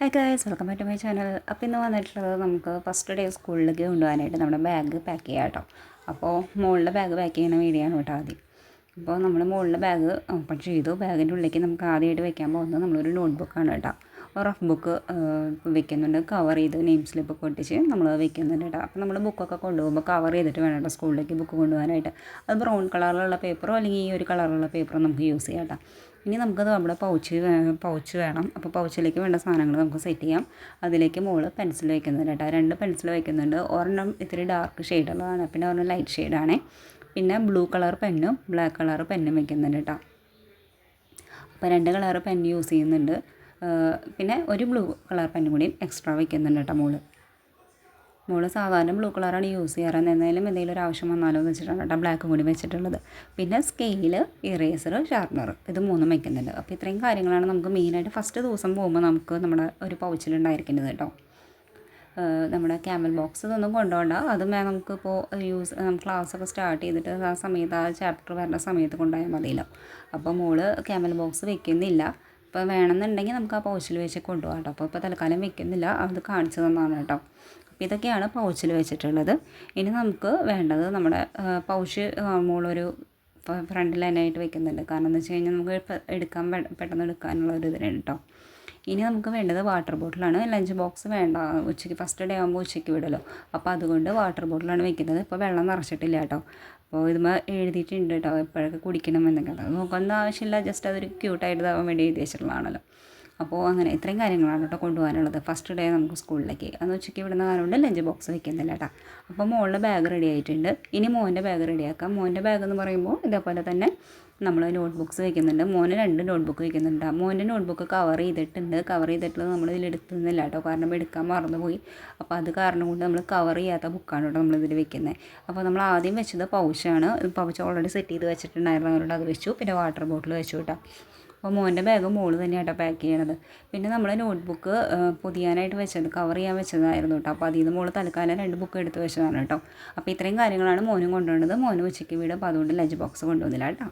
Hi guys, welcome back to my channel. അപ്പോൾ ഇന്ന് വന്നിട്ടുള്ളത് നമുക്ക് ഫസ്റ്റ് ഡേ സ്കൂളിലേക്ക് കൊണ്ടുപോകാനായിട്ട് നമ്മുടെ ബാഗ് പാക്ക് ചെയ്യാം കേട്ടോ. അപ്പോൾ മുകളിലെ ബാഗ് പാക്ക് ചെയ്യുന്ന വീഡിയോ ആണ് കേട്ടോ ആദ്യം. അപ്പോൾ നമ്മൾ മുകളിലെ ബാഗ് ഓപ്പൺ ചെയ്തു. ബാഗിൻ്റെ ഉള്ളിലേക്ക് നമുക്ക് ആദ്യമായിട്ട് വെക്കാൻ പോകുന്നത് നമ്മളൊരു നോട്ട്ബുക്കാണ് കേട്ടോ. റഫ് ബുക്ക് വെക്കുന്നുണ്ട്, കവർ ചെയ്ത് നെയിം സ്ലിപ്പ് ഒട്ടിച്ച് നമ്മൾ വെക്കുന്നുണ്ട് കേട്ടോ. അപ്പോൾ നമ്മൾ ബുക്കൊക്കെ കൊണ്ടുപോകുമ്പോൾ കവർ ചെയ്തിട്ട് വേണം കേട്ടോ സ്കൂളിലേക്ക് ബുക്ക് കൊണ്ടുപോകാനായിട്ട്. അത് ബ്രൗൺ കളറിലുള്ള പേപ്പറോ അല്ലെങ്കിൽ ഈ ഒരു കളറിലുള്ള പേപ്പറോ നമുക്ക് യൂസ് ചെയ്യാം കേട്ടോ. ഇനി നമുക്കത് നമ്മുടെ പൗച്ച് വേണം. അപ്പോൾ പൗച്ചിലേക്ക് വേണ്ട സാധനങ്ങൾ നമുക്ക് സെറ്റ് ചെയ്യാം. അതിലേക്ക് മുകളിൽ പെൻസിൽ വയ്ക്കുന്നുണ്ട് കേട്ടോ. 2 പെൻസിൽ വയ്ക്കുന്നുണ്ട്. ഒരെണ്ണം ഇത്തിരി ഡാർക്ക് ഷെയ്ഡുള്ളതാണ്, പിന്നെ ഒരെണ്ണം ലൈറ്റ് ഷെയ്ഡാണ്. പിന്നെ ബ്ലൂ കളർ പെന്നും ബ്ലാക്ക് കളർ പെന്നും വയ്ക്കുന്നുണ്ട് കേട്ടോ. അപ്പോൾ 2 കളർ പെൻ യൂസ് ചെയ്യുന്നുണ്ട്. പിന്നെ ഒരു ബ്ലൂ കളർ പെന്നും കൂടി എക്സ്ട്രാ വയ്ക്കുന്നുണ്ട് കേട്ടോ. മോള് സാധാരണ ബ്ലൂ കളറാണ് യൂസ് ചെയ്യാറ്. എന്തെങ്കിലും ഒരു ആവശ്യം വന്നാലോ എന്ന് വെച്ചിട്ടാണ് കേട്ടോ ബ്ലാക്കും കൂടി വെച്ചിട്ടുള്ളത്. പിന്നെ സ്കെയിൽ, ഇറേസർ, ഷാർപ്പനർ ഇത് 3 വയ്ക്കുന്നുണ്ട്. അപ്പോൾ ഇത്രയും കാര്യങ്ങളാണ് നമുക്ക് മെയിനായിട്ട് ഫസ്റ്റ് ദിവസം പോകുമ്പോൾ നമുക്ക് നമ്മുടെ ഒരു പൗച്ചിലുണ്ടായിരിക്കുന്നത് കേട്ടോ. നമ്മുടെ ക്യാമൽ ബോക്സ് ഇതൊന്നും കൊണ്ടുപോകണ്ട. അതും നമുക്കിപ്പോൾ ക്ലാസ്സൊക്കെ സ്റ്റാർട്ട് ചെയ്തിട്ട് ആ സമയത്ത് ആ ചാപ്റ്റർ വരുന്ന സമയത്ത് കൊണ്ടുപോയാൽ മതിയല്ലോ. അപ്പോൾ മോള് ക്യാമൽ ബോക്സ് വെക്കുന്നില്ല. ഇപ്പോൾ വേണമെന്നുണ്ടെങ്കിൽ നമുക്ക് ആ പൗച്ചിൽ വെച്ച് കൊണ്ടുപോകാം കേട്ടോ. അപ്പോൾ ഇപ്പോൾ തൽക്കാലം വെക്കുന്നില്ല, അത് കാണിച്ചു തന്നതാണ് കേട്ടോ. അപ്പോൾ ഇതൊക്കെയാണ് പൗച്ചിൽ വെച്ചിട്ടുള്ളത്. ഇനി നമുക്ക് വേണ്ടത് നമ്മുടെ പൗച്ച് മോളൊരു ഫ്രണ്ടിൽ തന്നെയായിട്ട് വെക്കുന്നുണ്ട്. കാരണം എന്ന് വെച്ച് കഴിഞ്ഞാൽ നമുക്ക് പെട്ടെന്ന് എടുക്കാനുള്ള ഒരു ഇതിന് കേട്ടോ. ഇനി നമുക്ക് വേണ്ടത് വാട്ടർ ബോട്ടിലാണ്. ലഞ്ച് ബോക്സ് വേണ്ട, ഉച്ചയ്ക്ക് ഫസ്റ്റ് ഡേ ആകുമ്പോൾ ഉച്ചയ്ക്ക് വിടുമല്ലോ. അപ്പോൾ അതുകൊണ്ട് വാട്ടർ ബോട്ടിലാണ് വെക്കുന്നത്. ഇപ്പോൾ വെള്ളം നിറച്ചിട്ടില്ല കേട്ടോ. അപ്പോൾ ഇതുമ്പോൾ എഴുതിയിട്ടുണ്ട് കേട്ടോ എപ്പോഴൊക്കെ കുടിക്കണം എന്നൊക്കെ. അത് നോക്കേണ്ട ആവശ്യമില്ല, ജസ്റ്റ് അതൊരു ക്യൂട്ടായിട്ട് ഇതാവാൻ വേണ്ടി എഴുതി വെച്ചിട്ടുള്ളതാണല്ലോ. അപ്പോൾ അങ്ങനെ ഇത്രയും കാര്യങ്ങളാണ് കേട്ടോ കൊണ്ടുപോകാനുള്ളത് ഫസ്റ്റ് ഡേ നമുക്ക് സ്കൂളിലേക്ക്. അന്ന് ഉച്ചയ്ക്ക് വിടുന്ന കാരണം കൊണ്ട് ലഞ്ച് ബോക്സ് വെക്കുന്നില്ല കേട്ടോ. അപ്പോൾ മോളുടെ ബാഗ് റെഡി ആയിട്ടുണ്ട്. ഇനി മോൻ്റെ ബാഗ് റെഡിയാക്കാം. മോൻ്റെ ബാഗ് എന്ന് പറയുമ്പോൾ ഇതേപോലെ തന്നെ നമ്മൾ നോട്ട് ബുക്സ് വെക്കുന്നുണ്ട്. മോന് 2 നോട്ട് ബുക്ക് വെക്കുന്നുണ്ട്. മോൻ്റെ നോട്ട് ബുക്ക് കവർ ചെയ്തിട്ടുള്ളത് നമ്മൾ ഇതിൽ എടുത്തുന്നില്ല കേട്ടോ, കാരണം എടുക്കാൻ മറന്നുപോയി. അപ്പോൾ അത് കാരണം കൊണ്ട് നമ്മൾ കവർ ചെയ്യാത്ത ബുക്കാണ് കേട്ടോ നമ്മളിതിൽ വെക്കുന്നത്. അപ്പോൾ നമ്മൾ ആദ്യം വെച്ചത് പൗച്ചാണ്. പൗച്ച് ഓൾറെഡി സെറ്റ് ചെയ്ത് വെച്ചിട്ടുണ്ടായിരുന്നു, അതുകൊണ്ട് അത് വെച്ചു. പിന്നെ വാട്ടർ ബോട്ടിൽ വെച്ചു കേട്ടോ. അപ്പോൾ മോൻ്റെ ബാഗ് മോള് തന്നെയാട്ടോ പാക്ക് ചെയ്യണത്. പിന്നെ നമ്മൾ നോട്ട് ബുക്ക് പൊതിയാനായിട്ട് വെച്ചത്, കവർ ചെയ്യാൻ വെച്ചതായിരുന്നു കേട്ടോ. അപ്പോൾ അതിൽ നിന്ന് മോള് തൽക്കാലം 2 ബുക്ക് എടുത്ത് വെച്ചതാണ് കേട്ടോ. അപ്പോൾ ഇത്രയും കാര്യങ്ങളാണ് മോനും കൊണ്ടുപോകുന്നത്. മോനും ഉച്ചയ്ക്ക് വീട്, അപ്പോൾ അതുകൊണ്ട് ലഞ്ച് ബോക്സ് കൊണ്ടുവന്നില്ല കേട്ടോ.